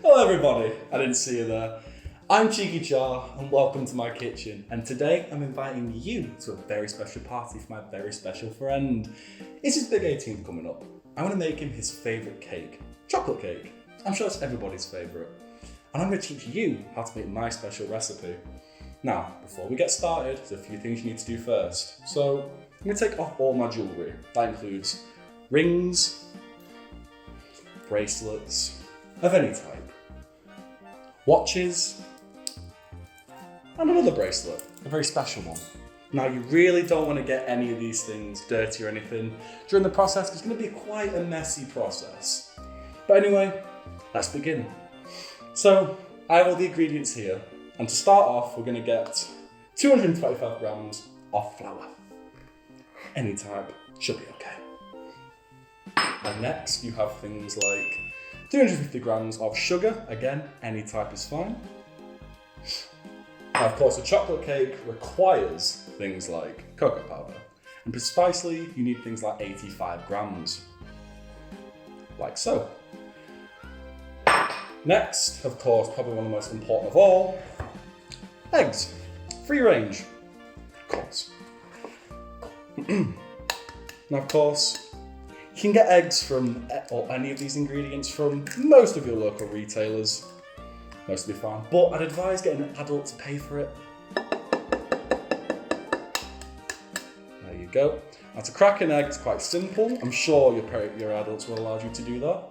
Hello everybody, I didn't see you there. I'm Cheeky Jar and welcome to my kitchen, and today I'm inviting you to a very special party for my very special friend. It's his big 18th coming up. I want to make him his favourite cake, chocolate cake. I'm sure it's everybody's favourite. And I'm going to teach you how to make my special recipe. Now, before we get started, there's a few things you need to do first. So, I'm going to take off all my jewellery. That includes rings, bracelets of any type, watches, and another bracelet, a very special one. Now you really don't want to get any of these things dirty or anything during the process, because it's going to be quite a messy process. But anyway, let's begin. So I have all the ingredients here, and to start off we're going to get 225 grams of flour. Any type should be okay. And next you have things like 350 grams of sugar, again, any type is fine. Now, of course, a chocolate cake requires things like cocoa powder. And precisely, you need things like 85 grams. Like so. Next, of course, probably one of the most important of all, eggs. Free range, of course. Now, of course, you can get eggs from, or any of these ingredients from most of your local retailers. Most will be fine, but I'd advise getting an adult to pay for it. There you go. Now to crack an egg, it's quite simple. I'm sure your adults will allow you to do that.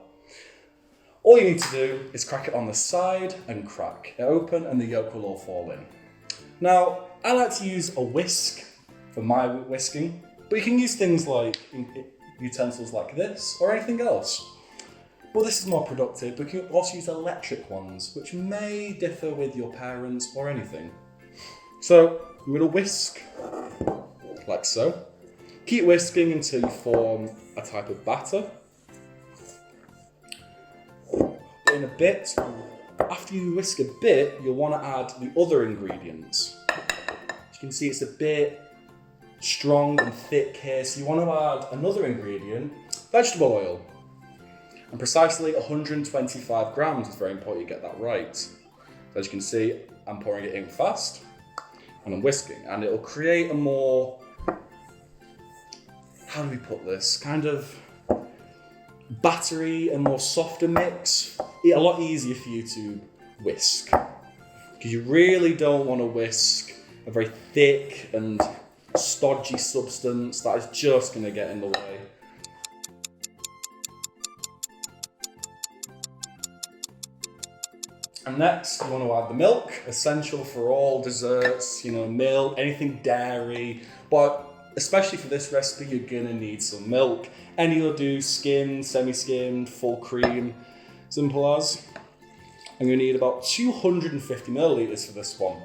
All you need to do is crack it on the side and crack it open, and the yolk will all fall in. Now, I like to use a whisk for my whisking, but you can use things like utensils like this or anything else. But this is more productive, but you can also use electric ones, which may differ with your parents or anything. So I'm going to whisk like so. Keep whisking until you form a type of batter. In a bit, after you whisk a bit, you'll want to add the other ingredients. As you can see, it's a bit strong and thick here, so you want to add another ingredient, vegetable oil. And precisely 125 grams, it's very important you get that right. So as you can see, I'm pouring it in fast and I'm whisking, and it'll create a more, how do we put this, kind of battery and more softer mix. A lot easier for you to whisk, because you really don't want to whisk a very thick and stodgy substance that is just going to get in the way. And next, you want to add the milk, essential for all desserts, milk, anything dairy, but especially for this recipe, you're going to need some milk. Any will do, skimmed, semi-skimmed, full cream, simple as. I'm going to need about 250 millilitres for this one.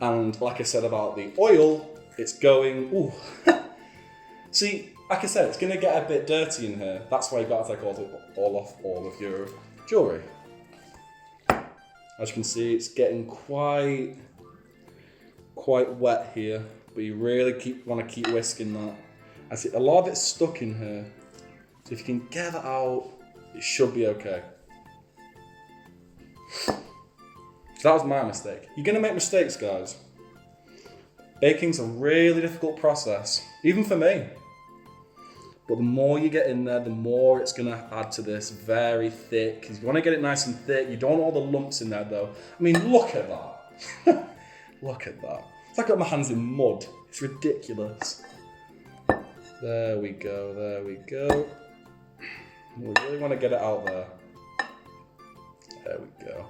And like I said about the oil, it's going, See, like I said, it's going to get a bit dirty in here. That's why you've got to take all off all of your jewellery. As you can see, it's getting quite wet here, but you really want to keep whisking that. I see a lot of it's stuck in here, so if you can get that out, it should be okay. So that was my mistake. You're going to make mistakes, guys. Baking's a really difficult process, even for me. But the more you get in there, the more it's going to add to this very thick. Because you want to get it nice and thick. You don't want all the lumps in there, though. I mean, look at that. Look at that. It's like I've got my hands in mud. It's ridiculous. There we go, there we go. We really want to get it out there. There we go.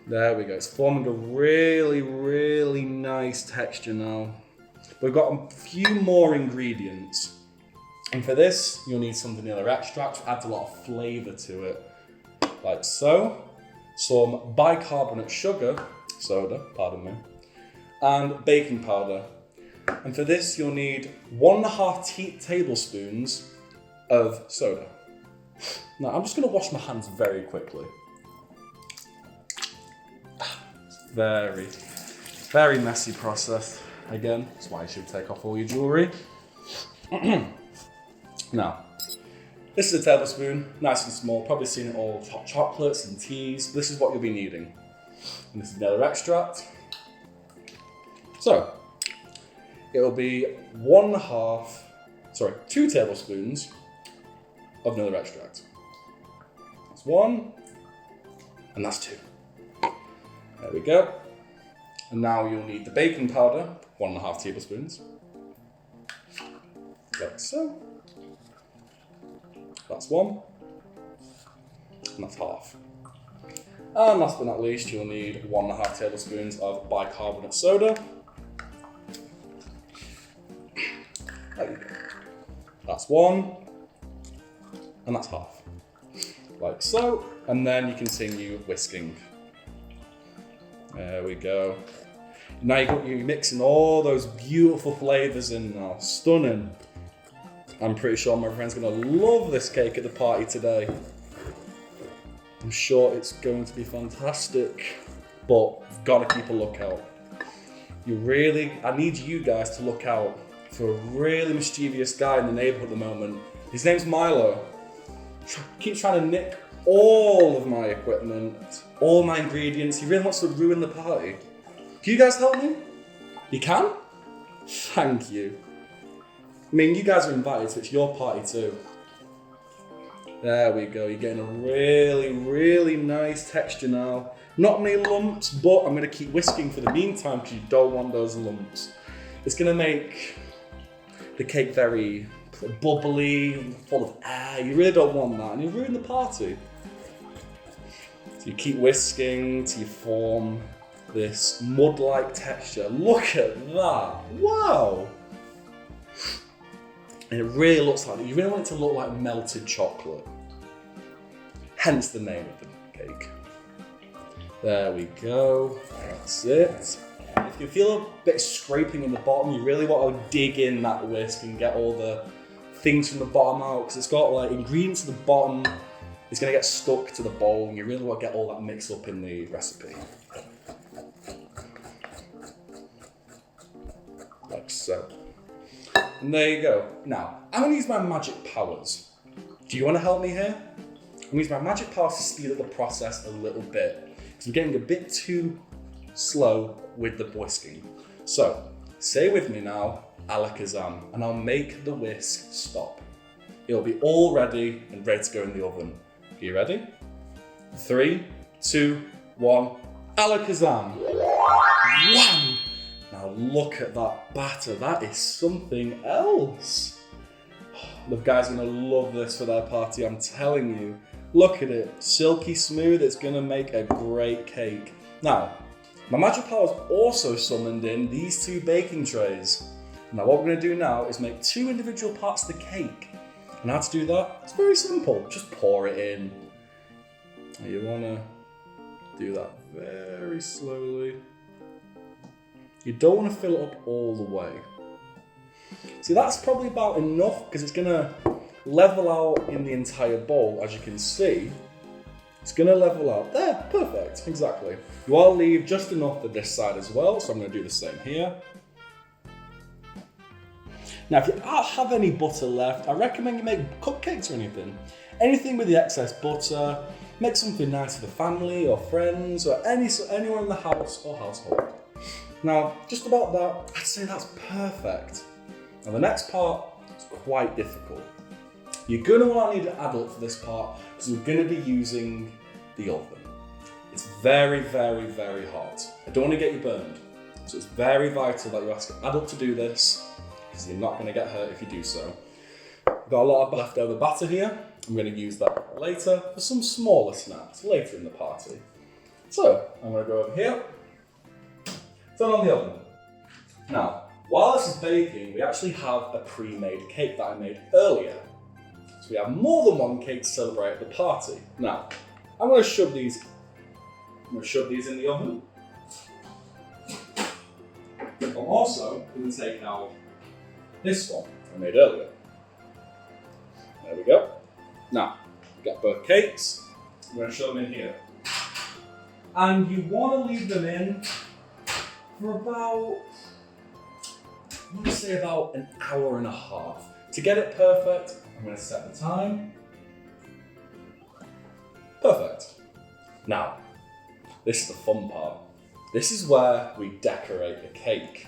There we go. It's forming a really, really nice texture now. We've got a few more ingredients. And for this, you'll need some vanilla extract, which adds a lot of flavour to it. Like so. Some bicarbonate soda, pardon me, and baking powder. And for this, you'll need 1.5 tablespoons of soda. Now, I'm just going to wash my hands very quickly. Very, very messy process. Again, that's why you should take off all your jewellery. Now, this is a tablespoon, nice and small, probably seen it all with hot chocolates and teas. This is what you'll be needing. And this is vanilla extract. So, it'll be 2 tablespoons of vanilla extract. That's 1, and that's 2. There we go. And now you'll need the baking powder, 1.5 tablespoons. Like so. That's 1, and that's half. And last but not least, you'll need 1.5 tablespoons of bicarbonate soda. There you go. That's 1, and that's half. Like so, and then you continue whisking. There we go. Now you're mixing all those beautiful flavours in now. Stunning. I'm pretty sure my friend's going to love this cake at the party today. I'm sure it's going to be fantastic. But you've got to keep a lookout. I need you guys to look out for a really mischievous guy in the neighbourhood at the moment. His name's Milo. Keeps trying to nick all of my equipment, all my ingredients. He really wants to ruin the party. Can you guys help me? You can? Thank you. I mean, you guys are invited, so it's your party too. There we go. You're getting a really, really nice texture now. Not many lumps, but I'm going to keep whisking for the meantime because you don't want those lumps. It's going to make the cake very bubbly, full of air. You really don't want that, and you ruin the party. So you keep whisking till you form this mud-like texture. Look at that! Wow! And it really looks like, you really want it to look like melted chocolate. Hence the name of the cake. There we go. That's it. If you feel a bit scraping in the bottom, you really want to dig in that whisk and get all the things from the bottom out, because it's got like ingredients at the bottom. It's going to get stuck to the bowl, and you really want to get all that mixed up in the recipe. Like so. And there you go. Now, I'm going to use my magic powers. Do you want to help me here? I'm going to use my magic powers to speed up the process a little bit, because I'm getting a bit too slow with the whisking. So, say with me now, alakazam, and I'll make the whisk stop. It'll be all ready and ready to go in the oven. Are you ready? 3, 2, 1, alakazam! Wham! Now look at that batter, that is something else. The guys are gonna love this for their party, I'm telling you. Look at it, silky smooth, it's gonna make a great cake. Now, my magic powers also summoned in these 2 baking trays. Now what we're going to do now is make 2 individual parts of the cake. And how to do that? It's very simple. Just pour it in. Now you want to do that very slowly. You don't want to fill it up all the way. See, that's probably about enough because it's going to level out in the entire bowl, as you can see. It's going to level out. There, perfect, exactly. You want to leave just enough for this side as well, so I'm going to do the same here. Now, if you don't have any butter left, I recommend you make cupcakes or anything. Anything with the excess butter, make something nice for the family or friends or anyone in the house or household. Now, just about that, I'd say that's perfect. Now, the next part is quite difficult. You're going to want to need an adult for this part because we're going to be using the oven. It's very, very, very hot. I don't want to get you burned. So it's very vital that you ask an adult to do this because you're not going to get hurt if you do so. I've got a lot of leftover batter here. I'm going to use that later for some smaller snacks later in the party. So I'm going to go over here, turn on the oven. Now, while this is baking, we actually have a pre-made cake that I made earlier. So we have more than one cake to celebrate at the party. Now, I'm going to shove these in the oven. I'm also going to take out this one I made earlier. There we go. Now, we've got both cakes. I'm going to shove them in here. And you want to leave them in for about, I'm going to say about an hour and a half. To get it perfect, I'm going to set the time. Perfect. Now, this is the fun part. This is where we decorate the cake.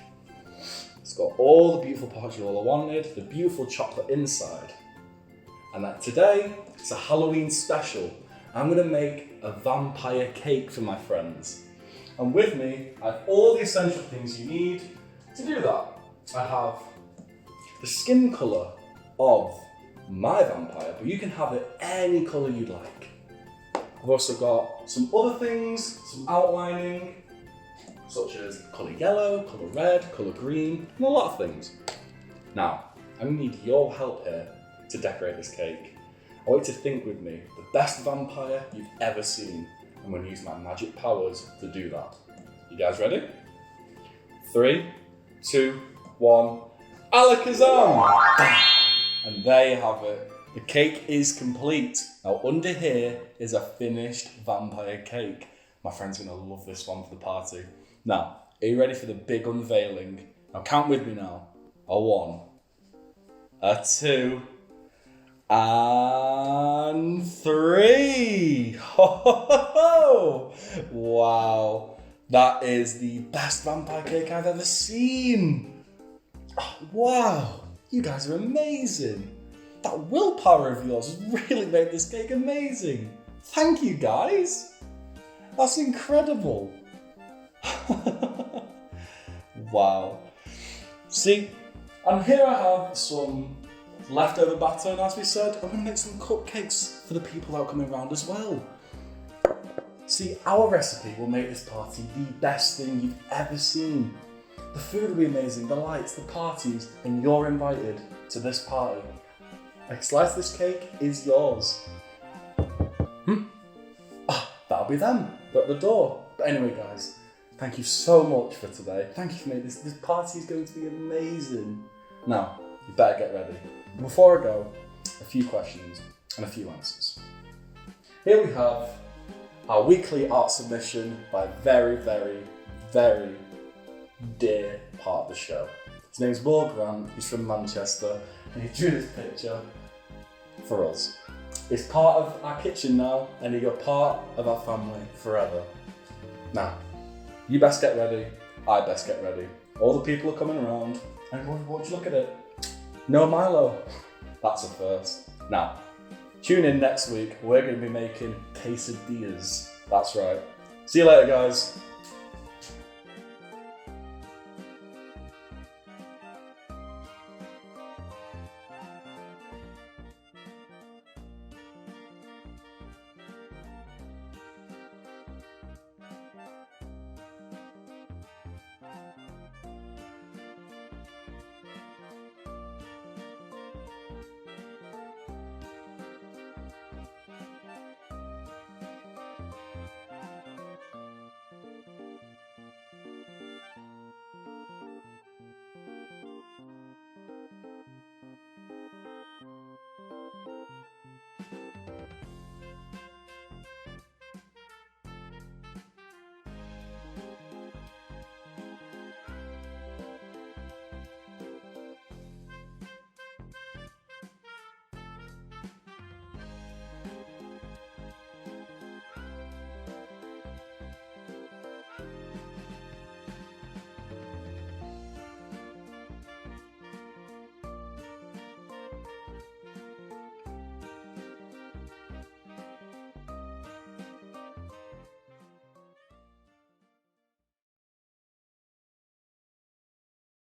It's got all the beautiful parts you all wanted, the beautiful chocolate inside. And that today, it's a Halloween special. I'm gonna make a vampire cake for my friends. And with me, I have all the essential things you need to do that. I have the skin color of my vampire, but you can have it any color you'd like. I've also got some other things, some outlining, such as colour yellow, colour red, colour green, and a lot of things. Now, I'm gonna need your help here to decorate this cake. I want you to think with me, the best vampire you've ever seen. I'm gonna use my magic powers to do that. You guys ready? 3, 2, 1, Alakazam! And there you have it. The cake is complete. Now under here is a finished vampire cake. My friend's gonna love this one for the party. Now, are you ready for the big unveiling? Now count with me now. A 1, a 2, and 3. Ho, ho, ho, ho. Wow, that is the best vampire cake I've ever seen. Oh, wow, you guys are amazing. That willpower of yours has really made this cake amazing. Thank you guys. That's incredible. Wow. See, and here I have some leftover batter, and as we said, I'm going to make some cupcakes for the people that are coming around as well. See, our recipe will make this party the best thing you've ever seen. The food will be amazing, the lights, the parties, and you're invited to this party. A slice of this cake is yours. That'll be them. They're at the door. But anyway, guys, thank you so much for today. Thank you for making this party is going to be amazing. Now, you better get ready. Before I go, a few questions and a few answers. Here we have our weekly art submission by a very, very, very dear part of the show. His name's Will Grant, he's from Manchester, and he drew this picture for us. It's part of our kitchen now, and you're part of our family forever. Now, you best get ready, I best get ready. All the people are coming around, and watch, look at it. No Milo. That's a first. Now, tune in next week, we're going to be making quesadillas. That's right. See you later, guys.